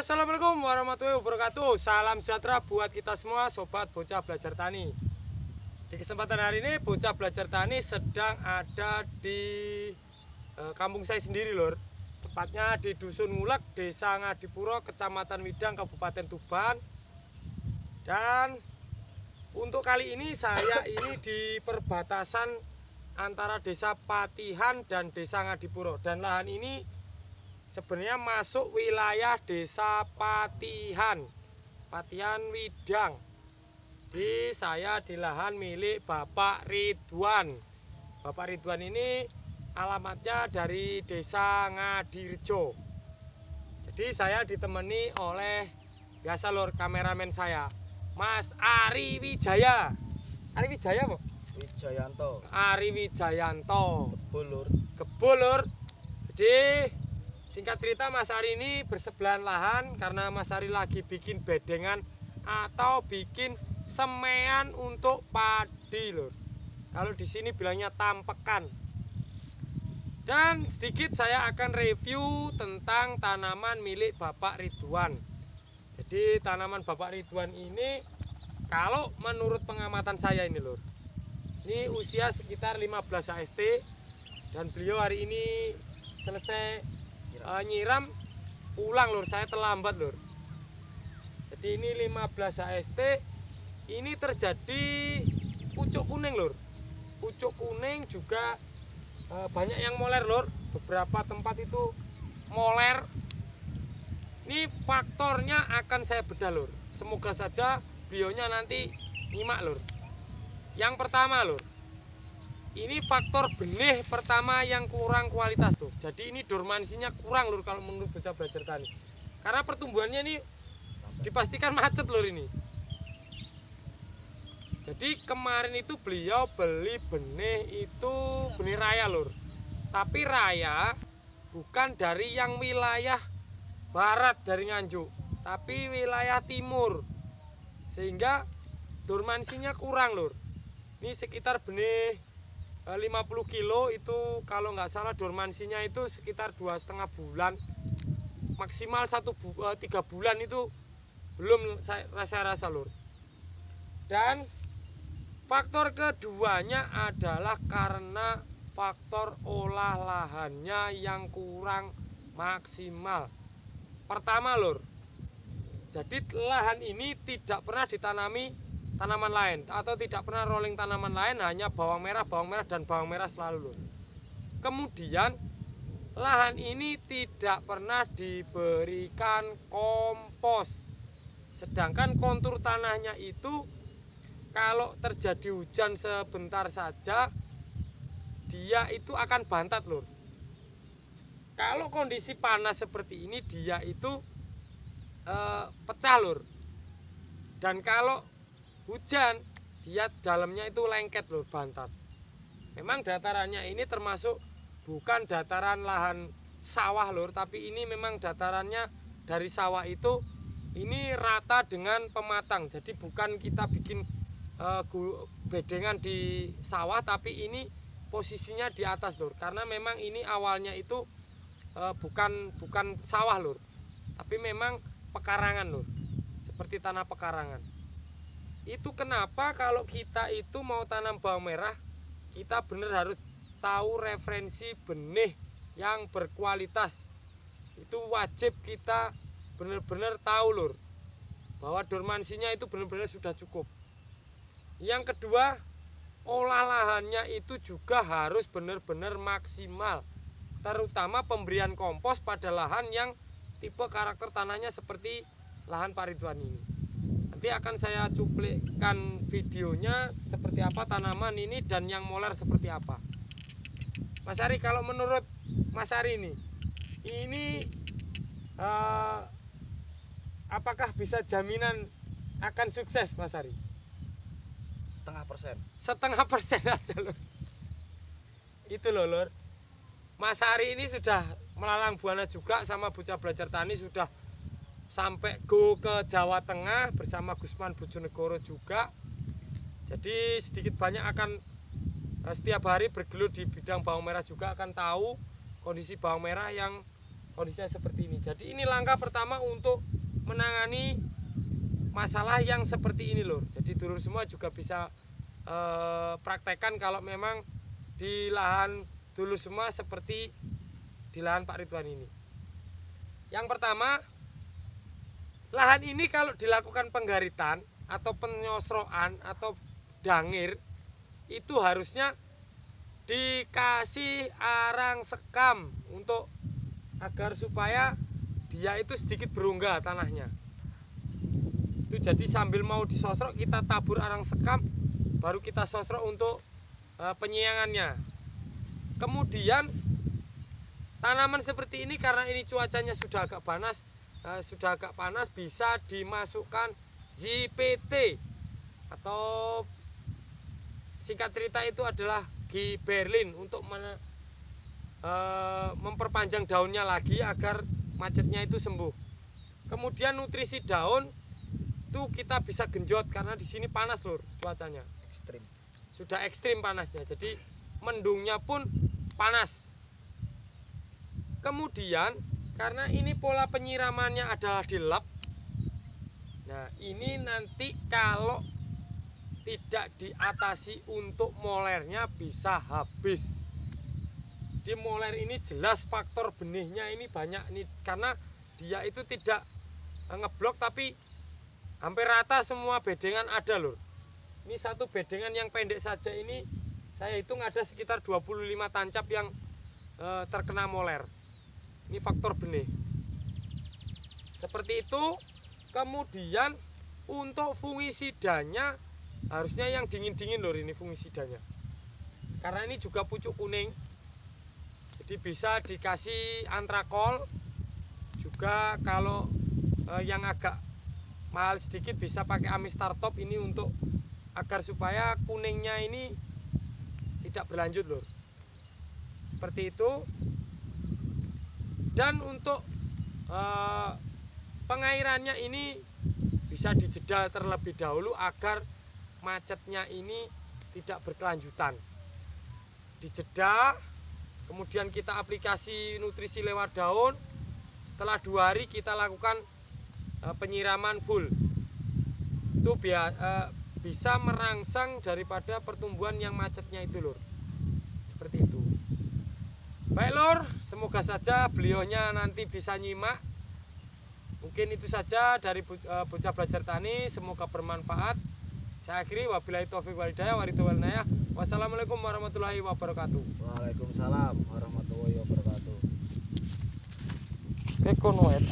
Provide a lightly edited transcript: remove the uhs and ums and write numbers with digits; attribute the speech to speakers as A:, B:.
A: Assalamualaikum warahmatullahi wabarakatuh. Salam sejahtera buat kita semua sobat bocah belajar tani. Di kesempatan hari ini bocah belajar tani sedang ada di kampung saya sendiri lor. Tepatnya di Dusun Ngulek, Desa Ngadipuro, Kecamatan Widang, Kabupaten Tuban. Dan untuk kali ini saya ini di perbatasan antara Desa Patihan dan Desa Ngadipuro. Dan lahan ini sebenarnya masuk wilayah Desa Patihan Widang. Saya di lahan milik Bapak Ridwan. Bapak Ridwan ini alamatnya dari Desa Ngadirejo. Jadi saya ditemani oleh biasa lor kameramen saya, Mas Ari Wijaya. Ari Wijaya kok?
B: Wijayanto.
A: Ari Wijayanto.
B: Kebul lur.
A: Jadi singkat cerita Mas Ari ini bersebelahan lahan karena Mas Ari lagi bikin bedengan atau bikin semean untuk padi lur. Kalau di sini bilangnya tampekan. Dan sedikit saya akan review tentang tanaman milik Bapak Ridwan. Jadi tanaman Bapak Ridwan ini kalau menurut pengamatan saya ini lur, ini usia sekitar 15 AST dan beliau hari ini selesai nyiram pulang lur, saya terlambat lur. Jadi ini 15 AST ini terjadi pucuk kuning lur. Pucuk kuning juga banyak yang moler lur. Beberapa tempat itu moler. Ini faktornya akan saya bedah lur. Semoga saja beliaunya nanti nyimak lur. Yang pertama lur, ini faktor benih pertama yang kurang kualitas tuh. Jadi ini dormansinya kurang lur kalau menurut bocah belajar tani. Karena pertumbuhannya ini dipastikan macet lur ini. Jadi kemarin itu beliau beli benih itu benih raya lur. Tapi raya bukan dari yang wilayah barat dari Nganjuk, tapi wilayah timur. Sehingga dormansinya kurang lur. Ini sekitar benih 50 kilo itu kalau nggak salah dormansinya itu sekitar 2,5 bulan, maksimal 3 bulan itu belum saya rasa lur. Dan faktor keduanya adalah karena faktor olah lahannya yang kurang maksimal. Pertama lur, jadi lahan ini tidak pernah ditanami tanaman lain atau tidak pernah rolling tanaman lain, hanya bawang merah dan bawang merah selalu lur. Kemudian lahan ini tidak pernah diberikan kompos. Sedangkan kontur tanahnya itu kalau terjadi hujan sebentar saja dia itu akan bantat lur. Kalau kondisi panas seperti ini dia itu pecah lur. Dan kalau hujan dia dalamnya itu lengket lur, bantat. Memang datarannya ini termasuk bukan dataran lahan sawah lur, tapi ini memang datarannya dari sawah itu ini rata dengan pematang. Jadi bukan kita bikin bedengan di sawah, tapi ini posisinya di atas lur. Karena memang ini awalnya itu bukan sawah lur, tapi memang pekarangan lur, seperti tanah pekarangan. Itu kenapa kalau kita itu mau tanam bawang merah, kita benar harus tahu referensi benih yang berkualitas. Itu wajib kita benar-benar tahu lur, bahwa dormansinya itu benar-benar sudah cukup. Yang kedua, olah lahannya itu juga harus benar-benar maksimal, terutama pemberian kompos pada lahan yang tipe karakter tanahnya seperti lahan Pak Ridwan ini. Nanti akan saya cuplikan videonya seperti apa tanaman ini dan yang moler seperti apa. Mas Ari, kalau menurut Mas Ari ini apakah bisa jaminan akan sukses Mas Ari?
B: 0,5%.
A: 0,5% aja lor. Itu loh lor. Mas Ari ini sudah melalang buana juga sama bocah belajar tani, sudah sampai go ke Jawa Tengah bersama Gusman Bojonegoro juga. Jadi sedikit banyak akan setiap hari bergelut di bidang bawang merah juga, akan tahu kondisi bawang merah yang kondisinya seperti ini. Jadi ini langkah pertama untuk menangani masalah yang seperti ini lur. Jadi dulur semua juga bisa praktekkan kalau memang di lahan dulur semua seperti di lahan Pak Ridwan ini. Yang pertama, lahan ini kalau dilakukan penggaritan atau penyosroan atau dangir itu harusnya dikasih arang sekam untuk agar supaya dia itu sedikit berongga tanahnya. Itu jadi sambil mau disosrok kita tabur arang sekam, baru kita sosrok untuk penyiangannya. Kemudian tanaman seperti ini karena ini cuacanya sudah agak panas, bisa dimasukkan ZPT atau singkat cerita itu adalah giberlin untuk memperpanjang daunnya lagi agar macetnya itu sembuh. Kemudian nutrisi daun itu kita bisa genjot karena di sini panas lur cuacanya.
B: Ekstrim.
A: Sudah ekstrim panasnya. Jadi mendungnya pun panas. Kemudian karena ini pola penyiramannya adalah di lap. Nah, ini nanti kalau tidak diatasi untuk molernya bisa habis. Di moler ini jelas faktor benihnya ini banyak nih karena dia itu tidak ngeblok tapi hampir rata semua bedengan ada lur. Ini satu bedengan yang pendek saja ini saya hitung ada sekitar 25 tancap yang terkena moler. Ini faktor benih. Seperti itu. Kemudian untuk fungisidanya harusnya yang dingin-dingin lur ini fungisidanya. Karena ini juga pucuk kuning. Jadi bisa dikasih antrakol. Juga kalau yang agak mahal sedikit bisa pakai Amistar Top ini untuk agar supaya kuningnya ini tidak berlanjut lur. Seperti itu. Dan untuk pengairannya ini bisa dijeda terlebih dahulu agar macetnya ini tidak berkelanjutan. Dijeda, kemudian kita aplikasi nutrisi lewat daun. Setelah 2 hari kita lakukan penyiraman full. Itu bisa merangsang daripada pertumbuhan yang macetnya itu lur. Seperti itu. Baik lur, semoga saja beliaunya nanti bisa nyimak. Mungkin itu saja dari Bocah Belajar Tani, semoga bermanfaat. Saya akhiri, wabillahi taufiq wal hidayah, waridwan wal nayah. Wassalamualaikum warahmatullahi wabarakatuh.
B: Waalaikumsalam warahmatullahi wabarakatuh.
A: Ekonoet.